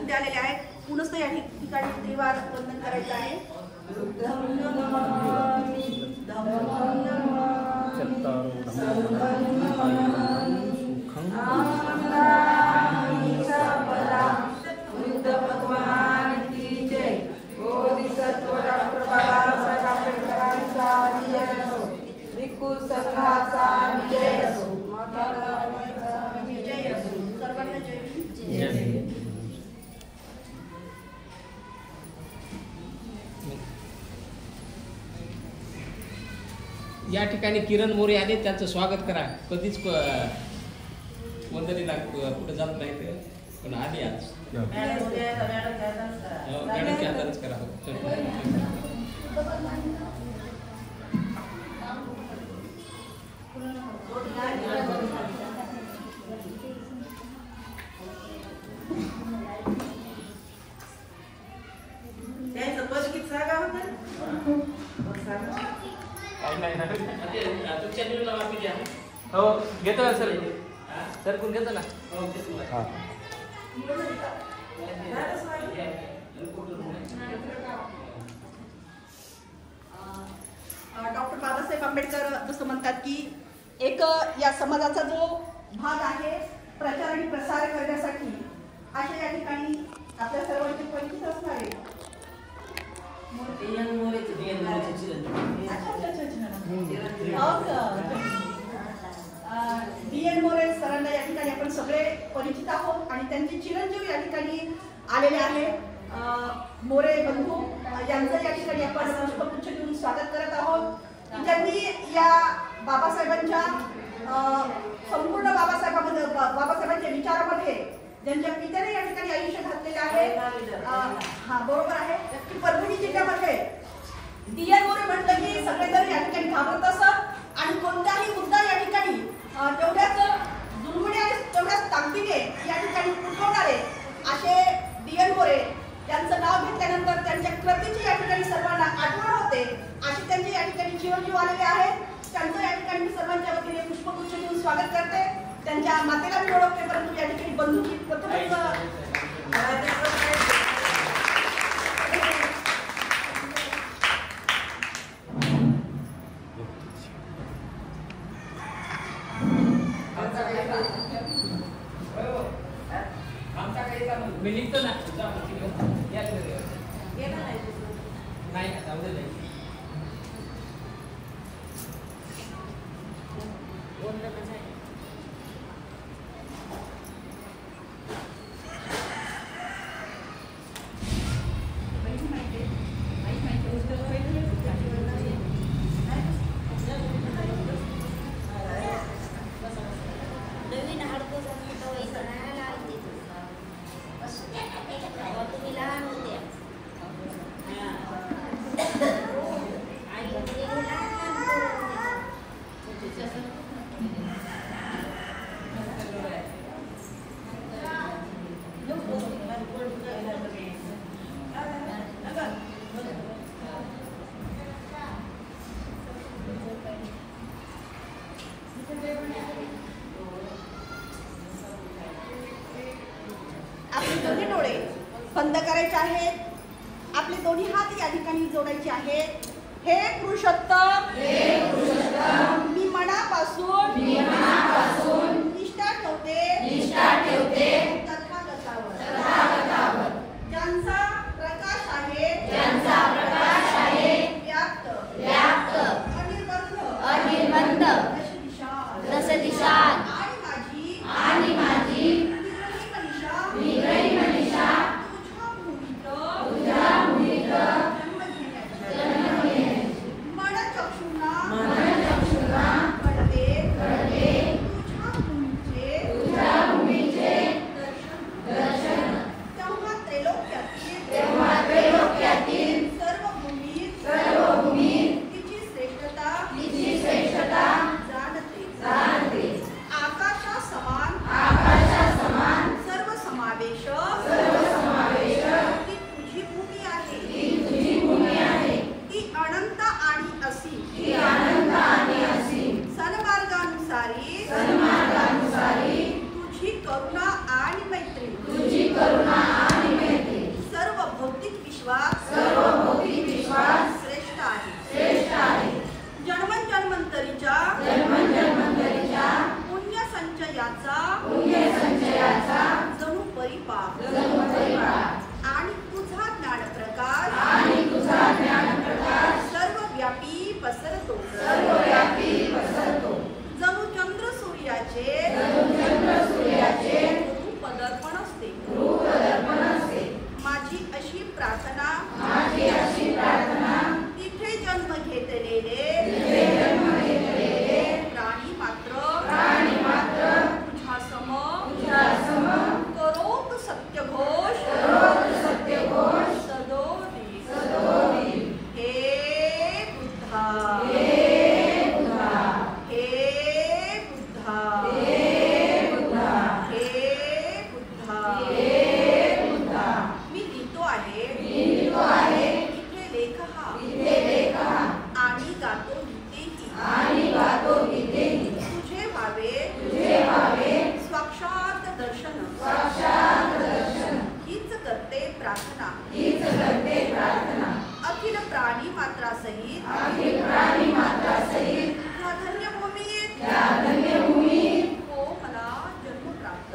मुद्दे आलेले आहेत. पुनस्त या ठिकाणी देवार वंदन करायचं आहे. या ठिकाणी किरण मोरे आले, त्यांचं स्वागत करा. कधीच वंदनीला कुठे जात नाही ते, पण आधी आज मॅडमच्या हातानेच करा. हो घेतो ना सर. सर कोण घेतो ना. डॉक्टर बाबासाहेब आंबेडकर जसं म्हणतात की एक या समाजाचा जो भाग आहे प्रचार आणि प्रसार करण्यासाठी अशा या ठिकाणी आपल्या सर्वांची परिचित असणार आहे. DN मोरे सरांना या ठिकाणी आपण सगळे परिचित आहोत आणि त्यांचे चिरंजीव या ठिकाणी आलेले आहेत. मोरे बंधू यांचं या ठिकाणी आपण पुष्पगुच्छ देऊन स्वागत करत आहोत. त्यांनी या बाबासाहेबांच्या संपूर्ण बाबासाहेबांच्या विचारामध्ये ज्यांच्या पित्याने या ठिकाणी आयुष्य घातलेले आहे. हा बरोबर आहे. परभणी जिल्ह्यामध्ये DN मोरे म्हटलं की सगळेजण या ठिकाणी घाबरत असत आणि कोणताही मुद्दा या ठिकाणी तेवढ्याच जुलमुने आणि तेवढ्याच ताकदीने या ठिकाणी उठवणारे असे DN मोरे त्यांचं नाव घेतल्यानंतर त्यांच्या कृतीची या ठिकाणी सर्वांना आठवण होते. असे त्यांचे या ठिकाणी चिरंजीव आलेले आहेत. त्यांचं या ठिकाणी मी सर्वांच्या वतीने पुष्पगुच्छ देऊन स्वागत करते. त्यांच्या मातेला मी ओळखते, परंतु या ठिकाणी बंधूची प्रथमच मी लिखतो ना. नाही जाऊ दे. आपले दोन्ही डोळे बंद करायचे आहेत. आपले दोन्ही हात या ठिकाणी जोडायचे आहेत. हे पुरुषोत्तम मी मनापासून निष्ठा ठेवते तथागतावर ज्यांचा प्रकाश आहे व्याप्त अनिर्बंध दशदिशात आणि माझी मनीषा तुझ्या मुलीत मनचक्षुना कळते परिपाक आणि तुझा ज्ञान प्रकाश सर्वव्यापी पसरतो जणू चंद्र सूर्याचे रूपदर्पण असते माझी अशी प्रार्थना तिथे जन्म घेतलेले प्राणी मात्र तुझ्या सम करोत सत्यघोष सदोदित हे बुद्धा मी लिहितो आहे इथे लेख हा आणि गातो गीतेही तुझे व्हावे साक्षात दर्शन हीच करते प्रार्थना अखिल प्राणी मात्रा सहित या धन्य भूमीत हो मला जन्म प्राप्त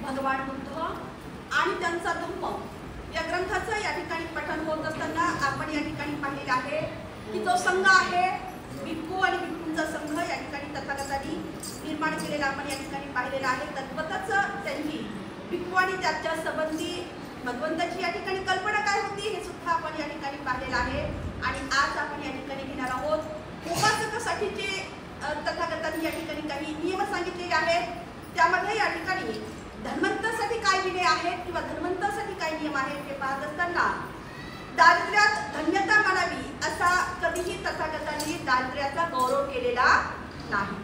भगवान बुद्ध आणि त्यांचा धम्म या ग्रंथाचं या ठिकाणी पठण होत असताना आपण या ठिकाणी पाहिलेलं आहे की जो संघ आहे भिक्खू आणि भिक्खूंचा संघ या ठिकाणी तथागतांनी निर्माण केलेला आपण या ठिकाणी पाहिलेला आहे. तद्वतच त्यांची भिक्खू आणि त्याच्या संबंधी भगवंताची या ठिकाणी कल्पना काय होती हे सुद्धा आपण या ठिकाणी पाहिलेलं आहे. आणि आज आपण या ठिकाणी घेणार आहोत उपासकासाठीचे तथागतांनी या ठिकाणी काही नियम सांगितलेले आहेत. त्यामध्ये या ठिकाणी धन्वंतरासाठी काय विनय आहेत किंवा धन्वंतरासाठी काय नियम आहेत हे पाहत असताना दारिद्र्यात धन्यता मानावी असा कधीही तथागतांनी दारिद्र्याचा गौरव केलेला नाही.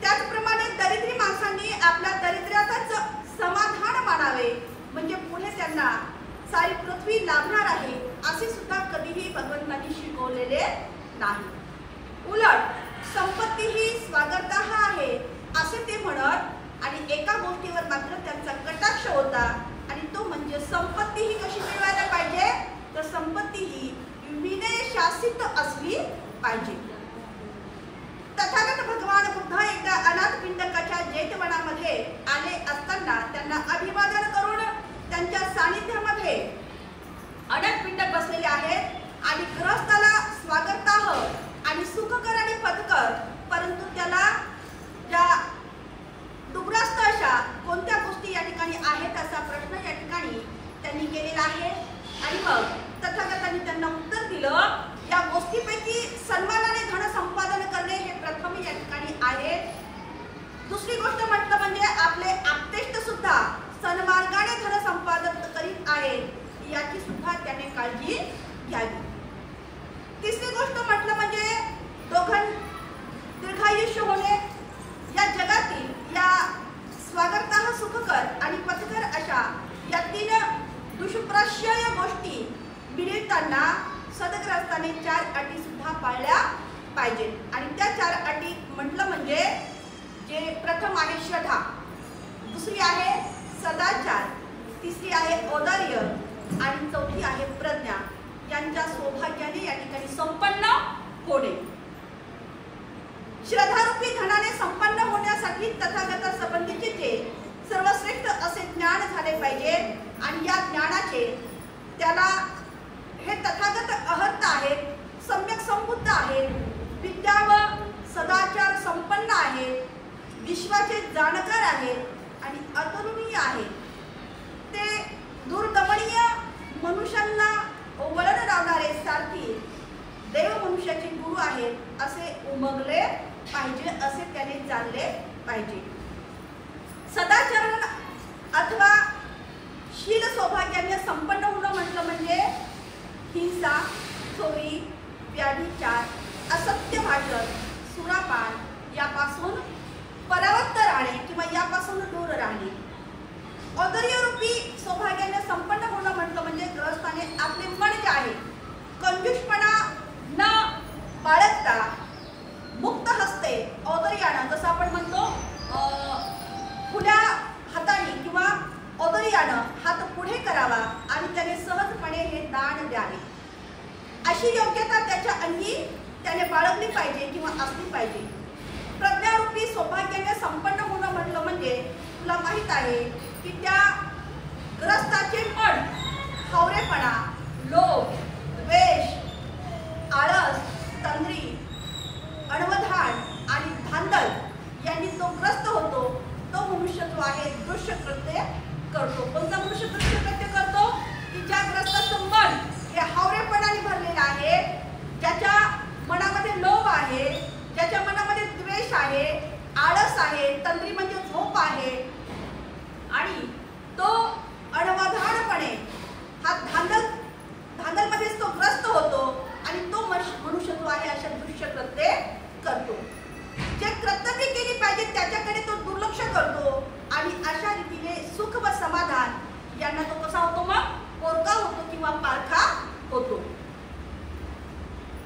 त्याचप्रमाणे दरिद्री माणसांनी आपल्या दरिद्र्यातच समाधान मानावे म्हणजे पुढे त्यांना सारी पृथ्वी लाभणार आहे असे सुद्धा कधीही भगवंतांनी शिकवलेले नाही. उलट संपत्ती ही स्वागतार्ह आहे असे ते म्हणत आणि एका गोष्टीवर मात्र त्यांचा कटाक्ष होता आणि तो म्हणजे संपत्ती ही कशी मिळवायला पाहिजे तर संपत्ती ही विनयशासित असली पाहिजे. तथागत भगवान बुद्ध एकदा अनाथ पिंडकाच्या जेतवनामध्ये आले असताना त्यांना अभिवादन करून त्यांच्या सानिध्यामध्ये अनाथ पिंडक बसलेले आहेत आणि गृहस्थाला स्वागतार्ह आणि सुखकर आणि पदकर परंतु त्याला ज्या दुग्रस्त अशा कोणत्या गोष्टी या ठिकाणी आहेत असा प्रश्न या ठिकाणी त्यांनी केलेला आहे. आणि मग तथागतांनी त्यांना उत्तर दिलं या गोष्टीपैकी सन्मानाने धन संपादन करणे हे प्रथम या ठिकाणी आहे. दुसरी गोष्ट म्हटलं म्हणजे आपले आप्तेष्ट सुद्धा सन्मार्गाने धन संपादन करीत आहेत याची सुद्धा त्याने काळजी घ्यावी. तिसरी गोष्ट म्हटलं म्हणजे दीर्घायुष्य होणे या जगातील या स्वागतार्ह सुखकर आणि पथकर अशा या तीन दुष्प्रशय गोष्टी मिळताना सदग्रस्ताने 4 अटी सुद्धा पाळल्या पाहिजेत. आणि त्या 4 अटी म्हटलं म्हणजे जे प्रथम आहे श्रद्धा, दुसरी आहे सदाचार, तिसरी आहे औदार्य आणि चौथी आहे प्रज्ञा. यांच्या सौभाग्याने या ठिकाणी संपन्न होणे. श्रद्धारूपी धनाने संपन्न होण्यासाठी तथागता संबंधीचे जे सर्वश्रेष्ठ असे ज्ञान झाले पाहिजे आणि या ज्ञानाचे त्याला हे तथागत अहर्त आहेत, सम्यक संबुद्ध आहेत, विद्या व सदाचार संपन्न आहेत, विश्वाचे जाणकार आहेत आणि अतुलनीय आहेत. ते दुर्दमनीय मनुष्यांना वळण लावणारे सारथी देव मनुष्याचे गुरु आहेत असे उमगले पाहिजे, असे त्याने जाणले पाहिजे. सदाचरण अथवा शील सौभाग्याने संपन्न होणं म्हटलं म्हणजे हिंसा, चोरी, व्याभिचार, असत्य भाषण, सुरापान यापासून परावृत्त राहणे किंवा यापासून दूर राहणे. औदर्यरूपी सौभाग्याने संपन्न होणं म्हटलं म्हणजे ग्रहस्थाने आपले मन जे आहे कंजूषपणा न बाळगता मुक्त हस्ते औदर्यानं, जसं आपण म्हणतो खुल्या हाताने किंवा औदर्यानं हात पुढे करावा आणि त्याने सहजपणे हे दान द्यावे, अशी योग्यता त्याच्या अंगी त्याने बाळगली पाहिजे किंवा असली पाहिजे. प्रज्ञारूपी सौभाग्याने संपन्न होणं म्हटलं म्हणजे तुला माहित आहे की त्या ग्रस्ताचे मन हावरेपणा, लोभ, द्वेष, आळस, तंद्री, अणवधान आणि धांदल यांनी तो ग्रस्त होतो. तो मनुष्य जो आहे दृश्य कृत्य करतो. कोणता मनुष्य दृश्य कृत्य करतो की ज्या ग्रस्ताचं मन हे हावरेपणाने भरलेलं आहे, ज्याच्या मनामध्ये लोभ आहे, ज्याच्या मनामध्ये द्वेष आहे, आळस आहे, तंद्री म्हणजे झोप आहे आणि तो अणवधानपणे हा धांदलमध्येच तो ग्रस्त होतो आणि तो मनुष्य जो आहे अशा दृश्य कृत्य करतो. जे कर्तव्य केली पाहिजे त्याच्याकडे तो दुर्लक्ष करतो आणि अशा रीतीने सुख व समाधान यांना तो कसा होतो, मग पोरका होतो किंवा पारखा होतो.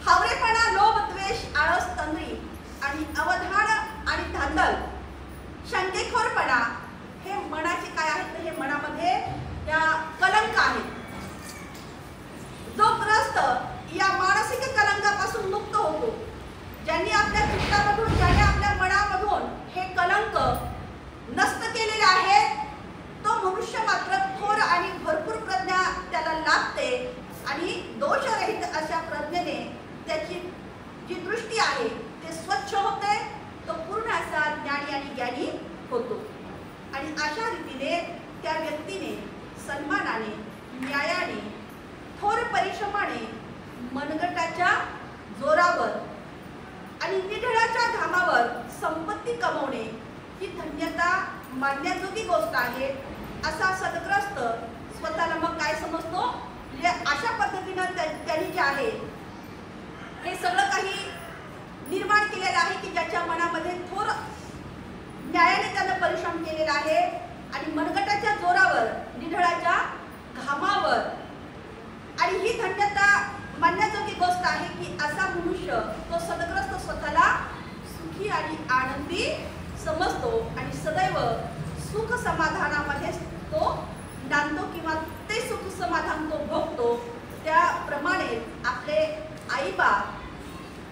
हावरेपणा, लोभ, द्वेष, आळस, तंद्री आणि अवधान आणि धांदल, शंकेखोरपणा हे मनाचे काय आहेत, तर हे मनामध्ये या कलंक आहे. जो ग्रस्त या मानसिक कलंकापासून मुक्त होतो, ज्यांनी आपल्या चित्तामधून, ज्याने आपल्या मनामधून हे कलंक नष्ट केलेले आहेत, तो मनुष्य मात्र थोर आणि भरपूर प्रज्ञा त्याला लाभते आणि दोषरहित अशा प्रज्ञेने त्याची जी दृष्टी आहे ते स्वच्छ होते. तो पूर्ण असा ज्ञानी आणि ज्ञानी होतो आणि अशा रीतीने त्या व्यक्तीने सन्मानाने, न्यायाने, थोर परिश्रमाने, मनगटाच्या जोरावर आणि निढळाच्या घामावर संपत्ती कमवणे ही धन्यता मानण्याजोगी गोष्ट आहे. असा सद्ग्रस्त स्वतःला मग काय समजतो, म्हणजे अशा पद्धतीनं त्यांनी जे आहे हे सगळं काही निर्माण केलेलं आहे की ज्याच्या मनामध्ये थोर न्यायाने त्यानं परिश्रम केलेला आहे आणि मनगटाच्या जोरावर, निढळाच्या घामावर, आणि ही धन्यता मानण्याजोगी गोष्ट आहे की असा मनुष्य, तो सद्ग्रस्त स्वतःला सुखी आणि आनंदी समजतो आणि सदैव सुख समाधानामध्ये तो नांदतो किंवा ते सुख समाधान तो भोगतो. त्याप्रमाणे आपले आईबाप,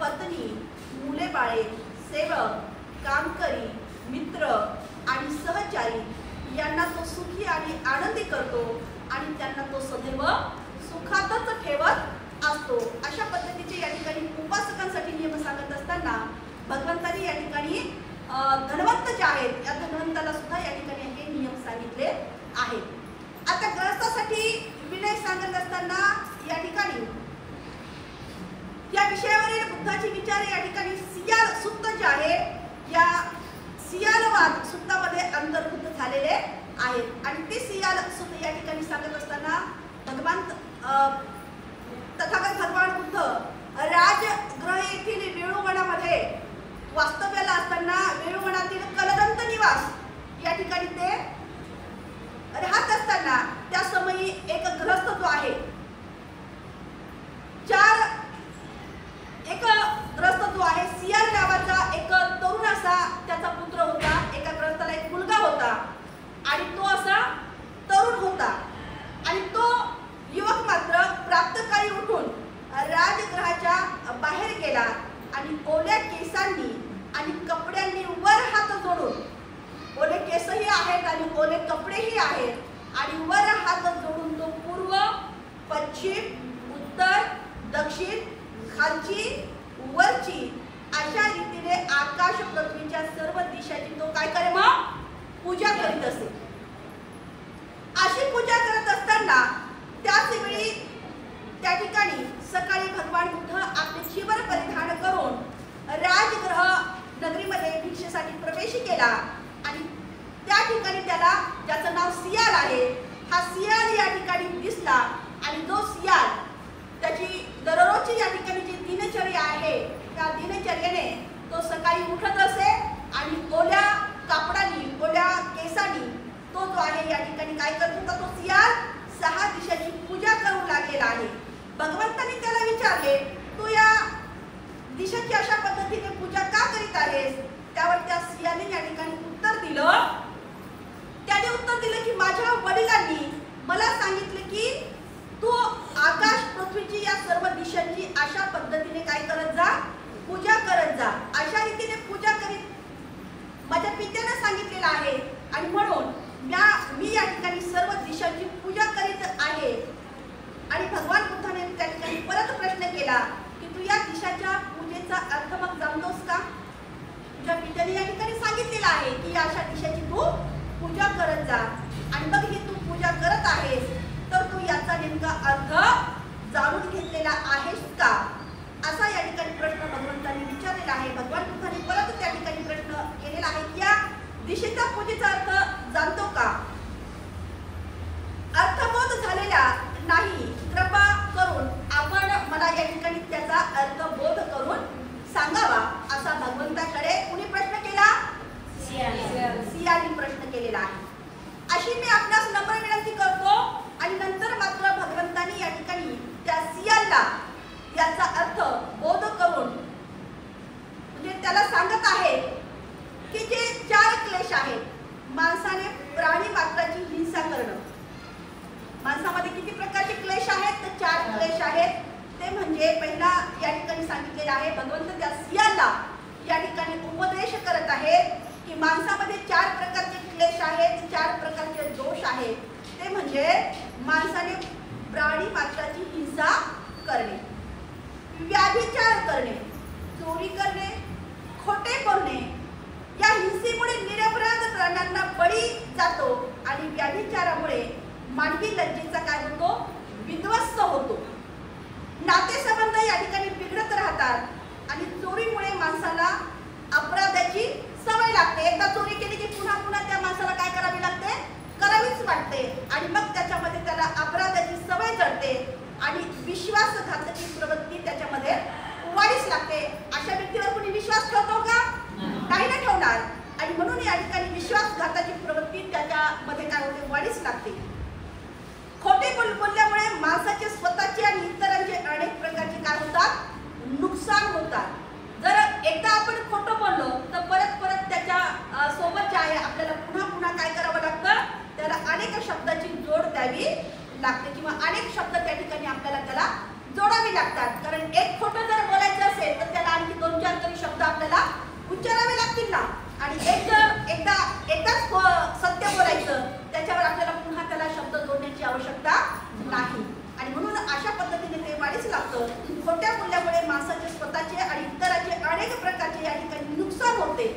पत्नी, मुले बाळे, सेवक, कामकरी, मित्र आणि सहचारी यांना तो सुखी आणि आनंदी करतो आणि त्यांना तो सदैव सुखातच ठेवत असतो. अशा पद्धतीचे या ठिकाणी उपासकांसाठी नियम सांगत असताना भगवंतांनी या ठिकाणी धनवंत जे आहेत या धनवंताला सुद्धा या ठिकाणी हे नियम सांगितले आहेत. आता ग्रस्तासाठी विनय सांगत असताना या ठिकाणी या विषयावरील बुद्धाचे विचार या ठिकाणी सियाल सुत्त जे आहे या सियालवाद सुत्तामध्ये अंतर्भूत झालेले आहेत आणि ते सियाल सुत्त या ठिकाणी सांगत असताना तथागत भगवान बुद्ध राजगृह येथील वेळुवनामध्ये वास्तव्याला असताना वेळुवनातील कलदंत निवास या ठिकाणी ते राहत असताना त्या समयी एक ग्रस्त जो आहे एक ग्रस्त जो आहे सियाल नावाचा एक तरुण असा त्याचा पुत्र होता. एका ग्रस्ताला एक मुलगा होता आणि तो असा तरुण होता आणि तो युवक मात्र प्राप्तकाळी उठून राजगृहाच्या बाहेर गेला आणि ओल्या केसांनी आणि कपड्यांनी वर हात जोडून, ओले केसही आहेत आणि ओले कपडेही आहेत आणि वर हात जोडून तो पूर्व, पश्चिम, उत्तर, दक्षिण, खालची, वरची अशा रीतीने आकाश पृथ्वीच्या सर्व दिशांची तो काय करे, मग पूजा करीत असे. अशी पूजा करत असताना त्याच वेळी त्या दिसला आणि जो सियाल त्याची दररोजची या ठिकाणी जी दिनचर्या आहे त्या दिनचर्येने तो सकाळी उठत असे आणि ओल्या कापडानी ओल्या केसानी तो जो आहे या ठिकाणी काय करत होता तो सियाल 6 दिशाची पूजा करू लागलेला आहे. भगवंतांनी त्याला विचारले तू या दिशाची अशा पद्धतीने पूजा का करीत आहेस? त्यावर त्या सियाने या ठिकाणी उत्तर दिलं. त्याने उत्तर दिलं की माझ्या वडिलांनी मला सांगितलं की तू आकाश पृथ्वीची या सर्व दिशांची अशा पद्धतीने काय करत जा, पूजा करत जा. अशा रीतीने पूजा करीत माझ्या पित्याने सांगितलेलं आहे आणि म्हणून मी या ठिकाणी सर्व दिशांची पूजा करीत आहे. आणि भगवान बुद्धाने त्या ठिकाणी परत प्रश्न केला की तू या दिशाच्या पूजेचा अर्थ मग जाणतोस का? तुझ्या पित्याने या ठिकाणी सांगितलेलं आहे की अशा दिशाची तू पूजा करत जा आणि मग ही तू पूजा करत आहेस तर तू याचा नेमका अर्थ जाणून घेतलेला आहेस का? असा या ठिकाणी प्रश्न भगवंतांनी विचारलेला आहे. भगवान बुद्धाने परत त्या ठिकाणी प्रश्न केलेला आहे की या दिशेच्या पूजेचा अर्थ जाणतो का? अर्थबोध झालेला नाही, कृपा करून आपण मला या ठिकाणी त्याचा अर्थबोध करून सांगावा असा भगवंताकडे कुणी प्रश्न केला? सियाने प्रश्न केलेला आहे. अशी मी आपणास नम्र विनंती करतो आणि नंतर मात्र भगवंतांनी या ठिकाणी त्या सियाला याचा अर्थ बोध करून म्हणजे त्याला सांगत आहे की जे 4 क्लेश आहेत. माणसाने प्राणी मात्राची हिंसा करणं. माणसामध्ये किती प्रकारचे क्लेश आहेत? तर 4 क्लेश आहेत. ते म्हणजे पहिला या ठिकाणी सांगितलेला आहे भगवंत त्या सियाला या ठिकाणी उपदेश करत आहेत की माणसामध्ये 4 प्रकारचे क्लेश आहेत, 4 प्रकारचे दोष आहेत. ते म्हणजे माणसाने प्राणी मात्राची हिंसा करणे, व्याभिचार करणे, चोरी करणे, खोटे बोलणे. या हिंसेमुळे निरपराध प्राण्यांना बळी जातो आणि व्याभिचारामुळे मानवी लज्जेचा काय होतो? विध्वस्त होतो. नातेसंबंध या ठिकाणी बिघडत राहतात आणि चोरीमुळे माणसाला अपराधाची सवय लागते. एकदा चोरी केली की पुन्हा पुन्हा त्या माणसाला काय करावी लागते? करावीच वाटते आणि मग त्याच्यामध्ये त्याला अपराधाची सवय जडते आणि विश्वासघातकी प्रवृत्ती त्याच्यामध्ये वाढीस लागते. अशा व्यक्तीवर कोणी विश्वास ठेवतो का? नाही ना ठेवणार. आणि म्हणून या ठिकाणी विश्वासघाताची प्रवृत्ती त्याच्यामध्ये काय होते? वाढीस लागते. खोटे बोलल्यामुळे माणसाचे स्वतःचे आणि इतरांचे अनेक प्रकारचे काय होतात? नुकसान होतात. जर एकदा आपण खोटं बोललो तर परत परत त्याच्या सोबत जे आहे आपल्याला पुन्हा पुन्हा काय करावं लागतं? त्याला अनेक शब्दाची जोड द्यावी लागते किंवा अनेक शब्द त्या ठिकाणी आपल्याला त्याला जोडावे लागतात. कारण एक खोटं जर बोलायचं असेल तर त्याला आणखी 2-4 तरी शब्द आपल्याला उच्चारावे लागतील ना. आणि एकदाच सत्य बोलायचं त्याच्यावर आपल्याला पुन्हा त्याला शब्द जोडण्याची आवश्यकता नाही. आणि म्हणून अशा पद्धतीने ते वाढीस लागतं. खोट्या बोलल्यामुळे माणसाचे स्वतःचे आणि इतरांचे अनेक प्रकारचे या ठिकाणी नुकसान होते.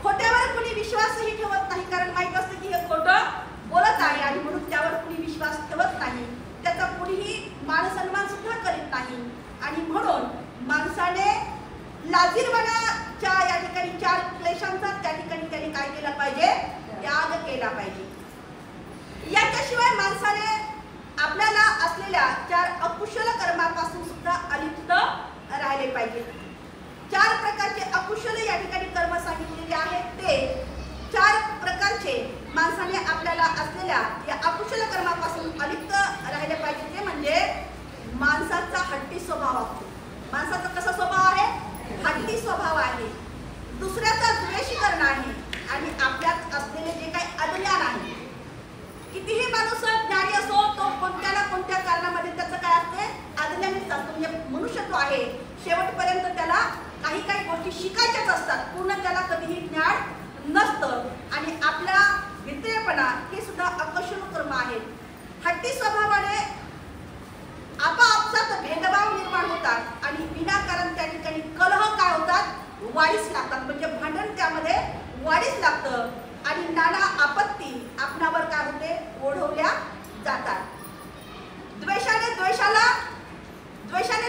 खोट्यावर कुणी विश्वासही ठेवत नाही कारण माहित असतं की हे खोटं बोलत आहे आणि म्हणून त्यावर कुणी विश्वास ठेवत नाही. त्याचा कुणीही मानसन्मान सुद्धा करीत नाही. आणि म्हणून माणसाने लाजीरवाण्याच्या या ठिकाणी 4 क्लेशांचा त्या ठिकाणी त्यांनी काय केला पाहिजे? त्याग केला पाहिजे. याच्याशिवाय माणसाने आपल्याला असलेल्या 4 अकुशल कर्मापासून सुद्धा अलिप्त राहिले पाहिजे. 4 प्रकारचे अकुशल या ठिकाणी कर्म सांगितलेले आहेत. ते 4 प्रकारचे माणसाने आपल्याला असलेल्या या अकुशल कर्मापासून अलिप्त राहिले पाहिजे. ते म्हणजे माणसाचा हट्टी स्वभाव असतो. माणसाचा कसा स्वभाव आहे? हट्टी स्वभाव आहे. दुसऱ्याचा द्वेष करणं आहे आणि आपल्यात असलेले जे काही अज्ञान आहे. कितीही माणूस ज्ञानी असो तो कोणत्या ना कोणत्या कारणामध्ये त्याचं काय असते? अज्ञानीच असतो. म्हणजे मनुष्यत्व आहे शेवटपर्यंत त्याला काही काही गोष्टी शिकायच्याच असतात. पूर्ण त्याला कधीही ज्ञान नसतं आणि आपला विद्रेपणा हे सुद्धा अकुशल कर्म आहेत. हट्टी स्वभावाने आपापसात भेदभाव निर्माण होतात आणि विनाकारण त्या ठिकाणी कलह काय होतात? वाढीस लागतात. म्हणजे भांडण त्यामध्ये वाढीस लागतं आणि नाना आपत्ती आपणावर काय होते? ओढवल्या जातात. द्वेषाने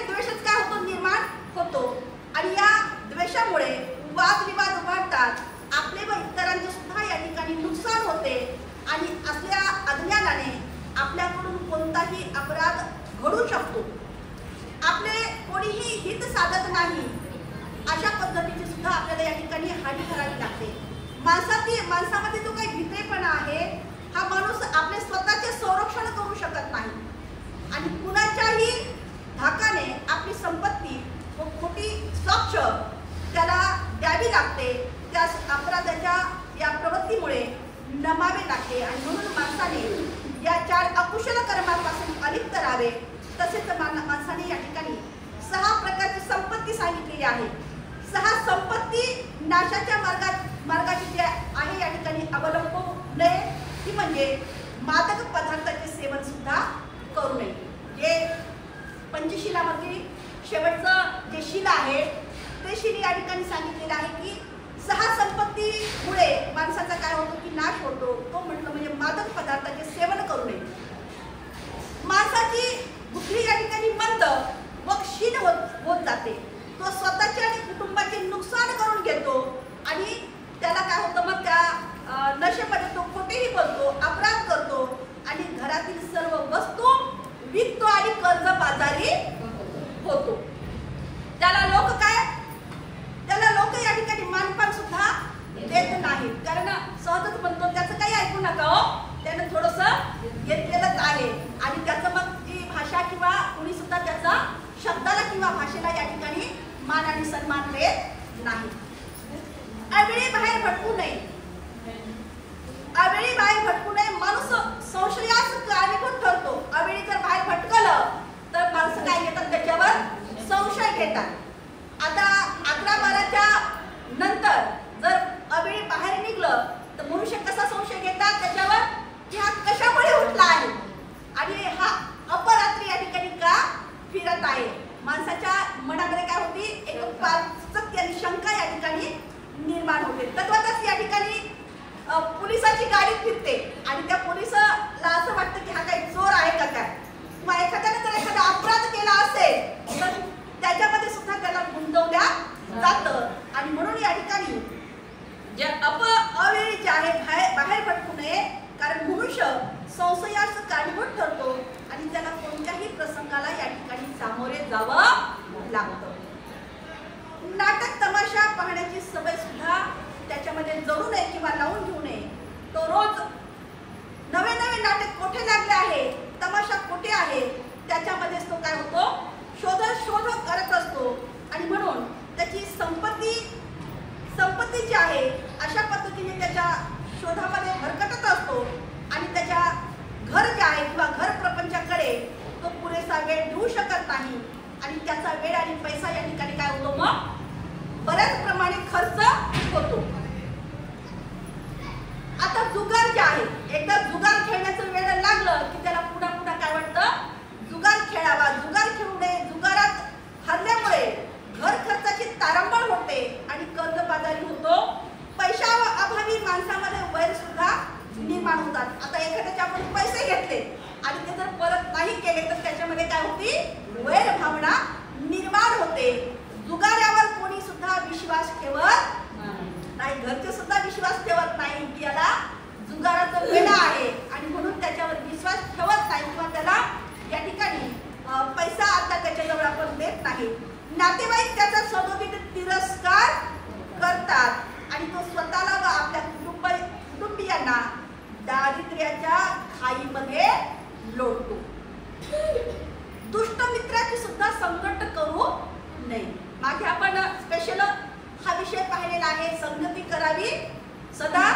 द्वेषच काय होतो? निर्माण होतो आणि या द्वेषामुळे वादविवाद वाढतात. आपले व इतरांचे सुद्धा या ठिकाणी नुकसान होते आणि असल्या अज्ञानाने आपल्याकडून कोणताही अपराध घडू शकतो. आपले कोणीही हित साधत नाही अशा पद्धतीची सुद्धा आपल्याला या ठिकाणी हानी करावी लागते. माणसामध्ये जो काही भित्रेपणा आहे हा माणूस आपले स्वतःचे संरक्षण करू शकत नाही आणि कुणाच्याही धाकाने आपली संपत्ती व खोटी साक्ष त्याला द्यावी लागते. त्या अपराधाच्या या प्रवृत्तीमुळे नमावे लागते आणि म्हणून माणसाने या 4 अकुशल कर्मांपासून अलिप्त राहावे. तसेच माणसाने या ठिकाणी 6 प्रकारची संपत्ती सांगितलेली आहे. 6 संपत्ती नाशाच्या मार्गाची जी आहे या ठिकाणी अवलंबू नये. ती म्हणजे मादक पदार्थाचे सेवन सुद्धा करू नये. जे पंचशिलामध्ये शेवटचं जे शिला आहे ते शिला या ठिकाणी सांगितलेलं आहे की 6 संपत्तीमुळे माणसाचा काय होतो की नाश होतो. तो म्हटलं म्हणजे मादक पदार्थाचे सेवन करू नये. माणसाची बुद्धी या ठिकाणी मंद व क्षीण होत जाते. तो स्वतःचे आणि कुटुंबाचे नुकसान करून घेतो आणि त्याला काय होतं मग त्या नशेमध्ये तो खोटेही बोलतो, अपराध करतो आणि घरातील सर्व वस्तू विकतो आणि कर्जबाजारी होतो. त्याला लोक या ठिकाणी मानपान सुद्धा देत नाहीत. कारण सहजच म्हणतो त्याचं काही ऐकू नका हो, त्यानं थोडंसं घेतलेलंच आहे आणि त्याचं मग ती भाषा किंवा कुणी सुद्धा त्याचा शब्दाला किंवा भाषेला या ठिकाणी मान आणि सन्मान देत नाही. अवेळी बाहेर भटकू नये. अवेळी बाहेर भटकू नये. माणूस संशयास कारणीभूत ठरतो. अवेळी जर बाहेर भटकलं तर माणसं काय घेतात त्याच्यावर संशय घेतात. आता 11-12च्या नंतर जर अवेळी बाहेर निघलं तर मनुष्य कसा संशय घेतात त्याच्यावर की हा कशामुळे उठला आहे आणि हा अपरात्री या ठिकाणी का फिरत आहे. माणसाच्या मनामध्ये काय होती एक पाचक आणि शंका या ठिकाणी निर्माण होते. तद्वतच या ठिकाणी पोलिसाची गाडी फिरते आणि त्या पोलिसाला असं वाटतं की हा काही चोर आहे का काय किंवा एखाद्याने जर एखादा अपराध केला असेल तर त्याच्यामध्ये सुद्धा त्याला गुंतवल्या जातं आणि म्हणून या ठिकाणी जे अवेळीचे आहे बाहेर भटकू नये. कारण मनुष्य संशयास कारणीभूत ठरतो आणि त्याला कोणत्याही प्रसंगाला या ठिकाणी सामोरे जावं लागतं. नाटक तमाशा पाहण्याची सवय सुद्धा त्याच्यामध्ये जडू नये किंवा लावून घेऊ नये. तो रोज नवे नाटक कोठे लागले आहे, तमाशा कोठे आहे त्याच्यामध्येच तो काय होतो शोध करत असतो आणि म्हणून त्याची संपत्ती जी आहे अशा पद्धतीने त्याच्या शोधामध्ये भरकटत असतो आणि त्याच्या घर जे आहे किंवा घर प्रपंचाकडे तो पुरेसा वेळ देऊ शकत नाही आणि त्याचा वेळ आणि पैसा या ठिकाणी काय होतो मग बऱ्याच प्रमाणे खर्च होतो. आता जुगार जे आहे एकदा जुगार खेळण्याचं वेळ लागलं की त्याला पुन्हा काय वाटतं जुगार खेळावा, जुगार खेळू नये. जुगारात हरल्यामुळे घर खर्चाची तारंबळ होते आणि कर्जबाजारी होतो. पैशा अभावी माणसामध्ये वैर सुद्धा निर्माण होतात. आता एखाद्याचे आपण पैसे घेतले आणि ते जर परत नाही केले तर त्याच्यामध्ये काय होती वैर भावना निर्माण होते. जुगारावर कोणी सुद्धा विश्वास ठेवत नाही. घरचे सुद्धा विश्वास ठेवत नाही की याला जुगाराचा वेळ आहे आणि म्हणून त्याच्यावर विश्वास ठेवत नाही किंवा त्याला या ठिकाणी पैसा आता त्याच्याजवळ आपण देत नाही. नातेवाईक त्याचा सदोदित तिरस्कार करतात आणि तो स्वतःला व आपल्या कुटुंबियांना दारिद्र्याच्या खाईमध्ये लोटतो. दुष्ट मित्राची सुद्धा संकट करू नये. मागे आपण स्पेशल हा विषय पाहिलेला आहे. संगती करावी सदा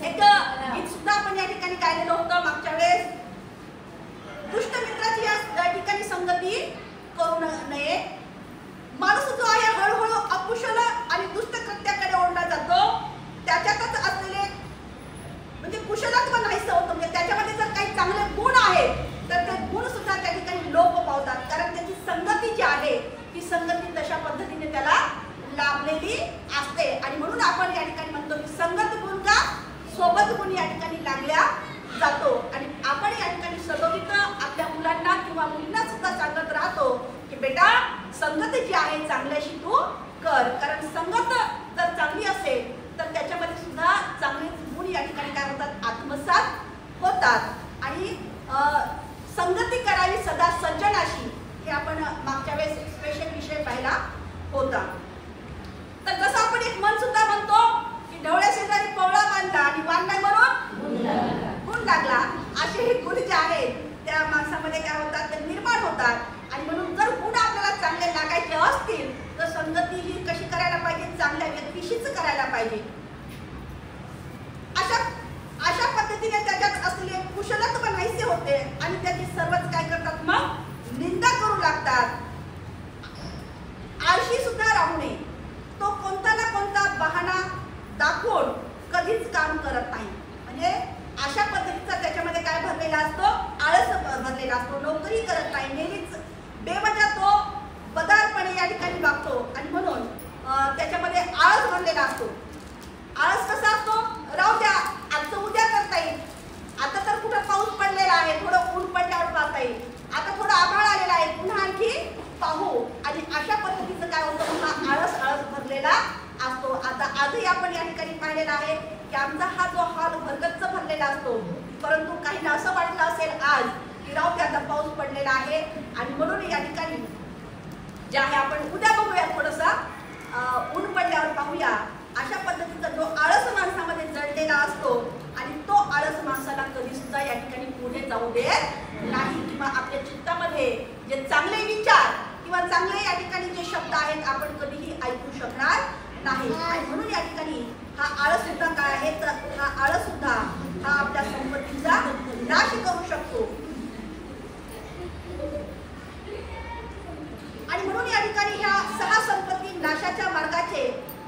एक गीत सुद्धा आपण या ठिकाणी गायलेलं होतं मागच्या वेळेस. दुष्ट मित्राची या ठिकाणी संगती करू नये. माणूस जो आहे हळूहळू अकुशल आणि दुष्ट कृत्याकडे ओढला जातो. त्याच्यातच असलेले म्हणजे कुशलत्व नाहीसं होतं. म्हणजे त्याच्यामध्ये जर काही चांगले गुण आहेत तर ते गुण सुद्धा त्या ठिकाणी लोप पावतात. कारण त्याची संगती जी आहे ती संगती तशा पद्धतीने त्याला लाभलेली असते आणि म्हणून आपण या ठिकाणी म्हणतो की संगत गुण का सोबत गुण या ठिकाणी लागल्या जातो. आणि आपण या ठिकाणी सदोदित आपल्या मुलांना किंवा मुलींना सुद्धा सांगत राहतो की बेटा संगत जी आहे चांगल्याशी तू कर. कारण संगत जर चांगली असेल तर त्याच्यामध्ये सुद्धा चांगले गुण या ठिकाणी होतात आणि संगती करावी सदा सज्जनाशी, हे आपण मागच्या वेळेस स्पेशल विषय पाहिला होता. तर जसं आपण एक मन सुद्धा म्हणतो की ढवळ्या शेजारी पवळा बांधला आणि वाण नाही म्हणून गुण लागला, असे हे गुण जे आहेत त्या माणसामध्ये काय होतात ते निर्माण होतात. आणि म्हणून जर गुण आपल्याला चांगले लागायचे असतील तर संगती ही कशी करायला पाहिजे, चांगल्या व्यक्तीशीच करायला पाहिजे. अशा पद्धतीने त्याच्यात असलेले कुशलत्व नाहीसे होते आणि त्याची सर्वच काय करतात मग निंदा करू लागतात. आळशी सुद्धा राहू नये, तो कोणता ना कोणता बहाणा दाखवून कधीच काम करत नाही. म्हणजे अशा पद्धतीचा त्याच्यामध्ये काय भरलेला असतो, आळस भरलेला असतो, नोकरी करत नाही, नेहमीच बेवजह तो बदारपणे या ठिकाणी वागतो आणि म्हणून त्याच्यामध्ये आळस भरलेला असतो. आळस कसा असतो, राहू द्या आजचं उद्या करता येईल, आता तर कुठं पाऊस पडलेला आहे, थोडं ऊन पडल्यावर पाहता येईल, आता थोडं आभाळ आलेला आहे, पुन्हा आणखी पाहू. आणि अशा पद्धतीचं काय होतं, पुन्हा आळस भरलेला असतो. आता आजही आपण या ठिकाणी पाहिलेला आहे की आमचा हा जो हाल भरगच्च भरलेला असतो, परंतु काहींना असं वाटलं असेल आज की राहू द्या आता पाऊस पडलेला आहे आणि म्हणून या ठिकाणी जे आहे आपण उद्या बघूया, थोडंसं ऊन पडल्यावर पाहूया. अशा पद्धतीचा जो आळस माणसामध्ये जडलेला असतो आणि तो आळस माणसाला कधी सुद्धा या ठिकाणी पुढे जाऊ देत नाही, किंवा आपल्या चित्तामध्ये जे चांगले विचार किंवा चांगले या ठिकाणी जे शब्द आहेत आपण कधीही ऐकू शकणार नाही. आणि म्हणून या ठिकाणी हा आळस सुद्धा काय आहे, तर हा आळस सुद्धा हा आपल्या संपत्तीचा नाश करू शकतो. आणि म्हणून या ठिकाणी ह्या 6 संपत्ती नाशाच्या मार्गाचे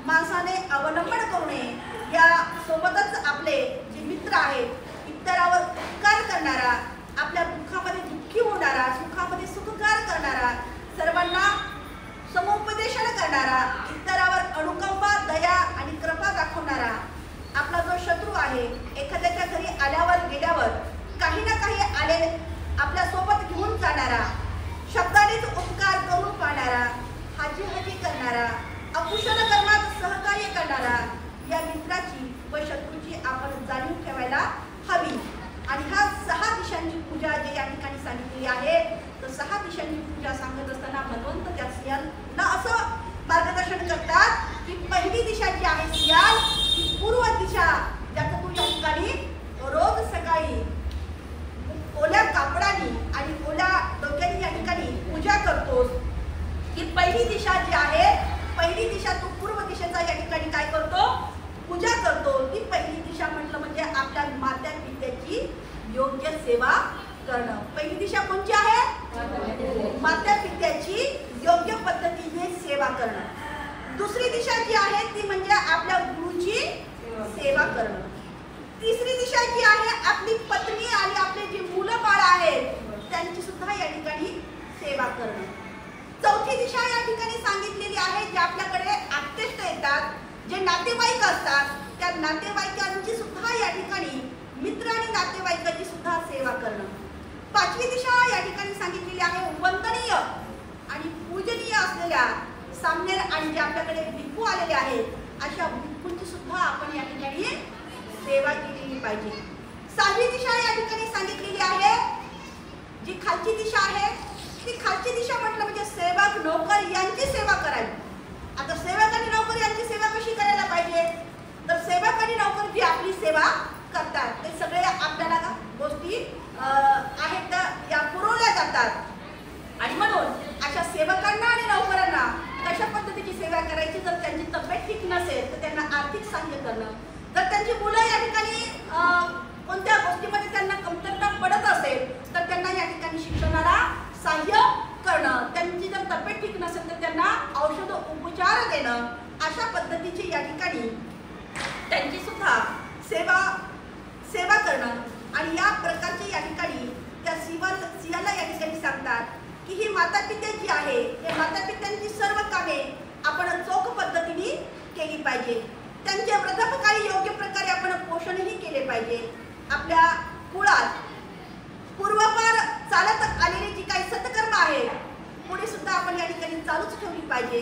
माणसाने अवलंबन करू नये. या सोबतच आपले जे मित्र आहेत, इतरावर उपकार करणारा, आपल्या दुःखामध्ये दुःखी होणारा, सुखामध्ये सुखकार करणारा, सर्वांना समुपदेशन करणारा, इतरावर अनुकंपा, दया आणि कृपा दाखवणारा, आपला जो शत्रू आहे, एखाद्याच्या घरी आल्यावर गेल्यावर काही ना काही आले आपल्या सोबत घेऊन जाणारा, शब्दानेच उपकार करून पाहणारा, हाजी हाजी करणारा, अकुशल कर्मात सहकार्य करणारा, या मित्राची व शत्रूची आपण जाणीव ठेवायला हवी. आणि ह्या 6 दिशांची पूजा जे या ठिकाणी सांगितलेली आहे, तर 6 दिशांची पूजा सांगत असताना भगवंत त्या स्त्रियांना असं मार्गदर्शन करतात की पहिली दिशा जी आहे स्त्रिया, ती पूर्व दिशा, ज्याचं तू या ठिकाणी रोज सकाळी ओल्या कापडाने आणि ओल्या डोक्याने या ठिकाणी पूजा करतोस. ही पहिली दिशा जी आहे, पहिली दिशा तू पूर्व दिशेचा या ठिकाणी काय करतो, पूजा करतो. ती पहिली दिशा म्हटलं म्हणजे आपल्या माता पित्याची योग्य सेवा करणं. पहिली दिशा कोणती आहे, माता पित्याची योग्य पद्धतीने सेवा करणं. दुसरी दिशा जी आहे ती म्हणजे आपल्या गुरुची सेवा करणं. तिसरी दिशा जी आहे आपली पत्नी आणि आपले जी मुलं बाळ आहेत त्यांची सुद्धा या ठिकाणी सेवा करणं. चौथी दिशा या ठिकाणी सांगितलेली आहे, जे आपल्याकडे आत्तेष्ट येतात, जे नातेवाईक असतात, त्या नातेवाईकांची सुद्धा या ठिकाणी, मित्र आणि नातेवाईकांची सुद्धा सेवा करणं. पाचवी दिशा या ठिकाणी सांगितलेली आहे, वंदनीय आणि पूजनीय असलेल्या सामनेर आणि जे आपल्याकडे भिक्खू आलेले आहेत अशा भिक्खूंची सुद्धा आपण या ठिकाणी सेवा केलेली पाहिजे. 6वी दिशा या ठिकाणी सांगितलेली आहे, जी खालची दिशा आहे, ती खालची दिशा म्हटलं म्हणजे सेवक नोकर यांची सेवा करावी. आता सेवक आणि नोकर यांची सेवा कशी करायला पाहिजे, तर सेवक आणि नोकर जी आपली सेवा करतात ते सगळे आपल्याला गोष्टी आहेत या पुरवल्या जातात. आणि म्हणून अशा सेवकांना आणि नोकरांना कशा पद्धतीची सेवा करायची, जर त्यांची तब्येत ठीक नसेल तर त्यांना आर्थिक सहाय्य करणं, जर त्यांची मुलं या ठिकाणी कोणत्या गोष्टीमध्ये त्यांना कमतरता पडत असेल तर त्यांना या ठिकाणी शिक्षणाला सहाय्य करणं, त्यांची जर तब्येत ठीक नसेल तर त्यांना औषध उपचार देणं, अशा पद्धतीची या ठिकाणी त्यांची सुद्धा सेवा करणं. आणि या प्रकारचे या ठिकाणी त्या सिंहाला या ठिकाणी सांगतात की ही माता पिता जी आहे, हे माता पित्यांची सर्व कामे आपण चोख पद्धतीने केली पाहिजे. त्यांचे वृद्धापकाळी योग्य प्रकारे आपण पोषणही केले पाहिजे. आपल्या कुळात पूर्वपार चालत आलेली जी काही सत्कर्म आहेत पुढे सुद्धा आपण या ठिकाणी चालूच ठेवली पाहिजे.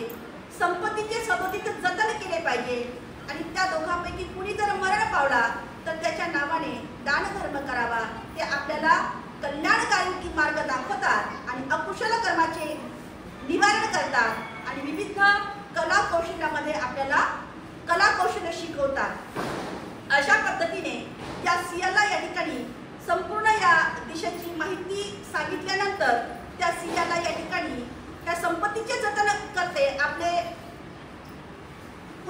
संपत्तीचे सदोदित जतन केले पाहिजे. आणि त्या दोघांपैकी कुणी जर मरण पावला तर त्याच्या नावाने दानधर्म करावा. ते आपल्याला कल्याणकारी मार्ग दाखवतात आणि अकुशल कर्माचे निवारण करतात आणि विविध कला कौशल्यामध्ये आपल्याला कला कौशल्य शिकवतात. अशा पद्धतीने या सियाला या ठिकाणी संपूर्ण या दिशेची माहिती सांगितल्यानंतर त्या सियाला या ठिकाणी त्या संपत्तीचे जतन करते. आपले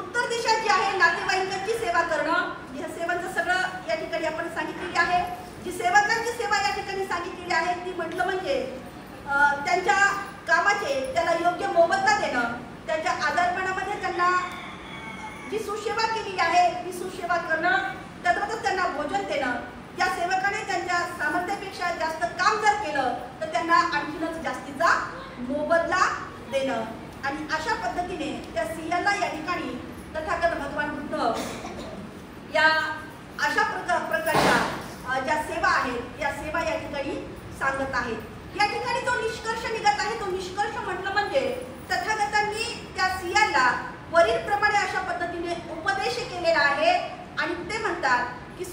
उत्तर दिशा जी आहे नातेवाईकांची सेवा करणं, या सेवांचं सगळं या ठिकाणी आपण सांगितलेली आहे. जी सेवकांची सेवा या ठिकाणी सांगितलेली आहे ती म्हटलं म्हणजे त्यांच्या कामाचे त्याला योग्य मोबदला देणं, त्यांच्या आजारपणामध्ये त्यांना जी सुसेवा केलेली आहे ती सुसेवा करणं, त्यातच त्यांना भोजन देणं. या सेवकाने त्यांच्या सामर्थ्यापेक्षा जास्त काम जर केलं तर त्यांना आणखीनच जास्तीचा मोबदला देणं. आणि अशा पद्धतीने त्या सियाला या ठिकाणी तथागत भगवान बुद्ध या अशा प्रकारच्या ज्या सेवा आहेत या सेवा या ठिकाणी सांगत आहेत. या ठिकाणी जो निष्कर्ष निघत आहे तो निष्कर्ष म्हटलं म्हणजे तथागतांनी त्या सियाला वरील प्रमाणे अशा पद्धतीने उपदेश केलेला आहे आणि ते म्हणतात की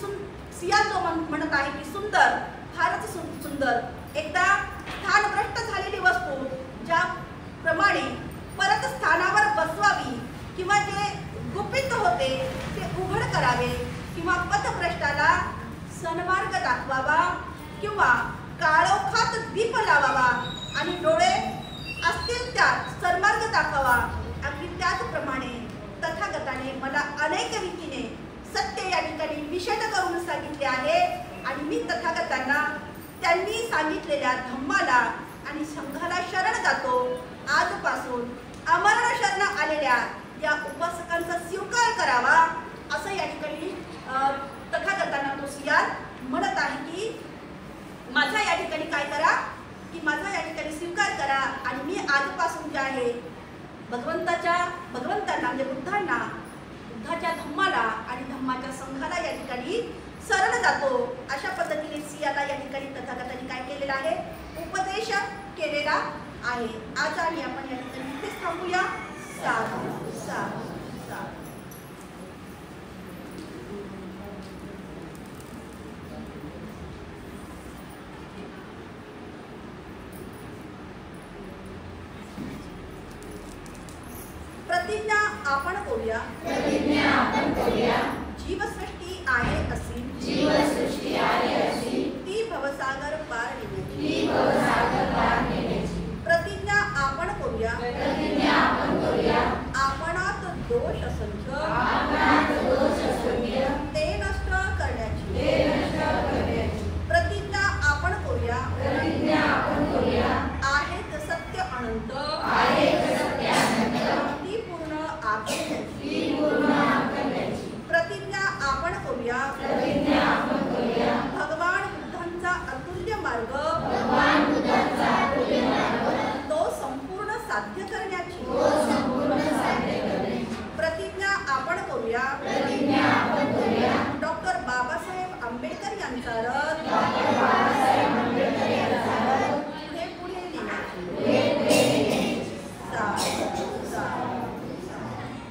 सिया जो म्हणत आहे की सुंदर, फारच सुंदर, एकदा स्थानभ्रष्ट झालेली वस्तू ज्या प्रमाणे परत स्थानावर बसवावी किंवा जे गुपित होते ते उघड करावे किंवा पथभ्रष्टाला सन्मार्ग दाखवावा किंवा काळोखात दीप लावावा आणि डोळे असतील त्यात सन्मार्ग दाखवावा. अगदी त्याचप्रमाणे तथागताने मला अनेक रीतीने सत्य या ठिकाणी विशद करून सांगितले आहे आणि मी तथागतांना त्यांनी सांगितलेल्या धम्माला आणि संघाला शरण जातो. आजपासून अमरण शरण आलेल्या या उपासकांचा स्वीकार करावा असं या ठिकाणी तथागतांना तो सियाल म्हणत आहे की माझा या ठिकाणी काय करा की माझा या ठिकाणी स्वीकार करा आणि मी आजपासून जे आहे भगवंतांना म्हणजे बुद्धाच्या धम्माला आणि धम्माच्या संघाला या ठिकाणी शरण जातो. अशा पद्धतीने सियाला या ठिकाणी तथागतांनी काय केलेला आहे, उपदेश केलेला आहे. आज आणि आपण या ठिकाणी इथेच थांबूया. साधू साधू साधू. प्रतिज्ञा आपण करूया. जीवसृष्टी आहे अशी ती भवसागर पार नेण्याची. प्रतिज्ञा आपण करूया. आपणात दोष असंख्य ते नष्ट करण्याची. प्रतिज्ञा आपण करूया. आहेत सत्य अनंत ती पूर्ण आत्म्याची. प्रतिज्ञा आपण करूया. भगवान बुद्धांचा अतुल्य मार्ग तो संपूर्ण साध्य करण्याची. प्रतिज्ञा आपण करूया. डॉक्टर बाबासाहेब आंबेडकर यांचा रथ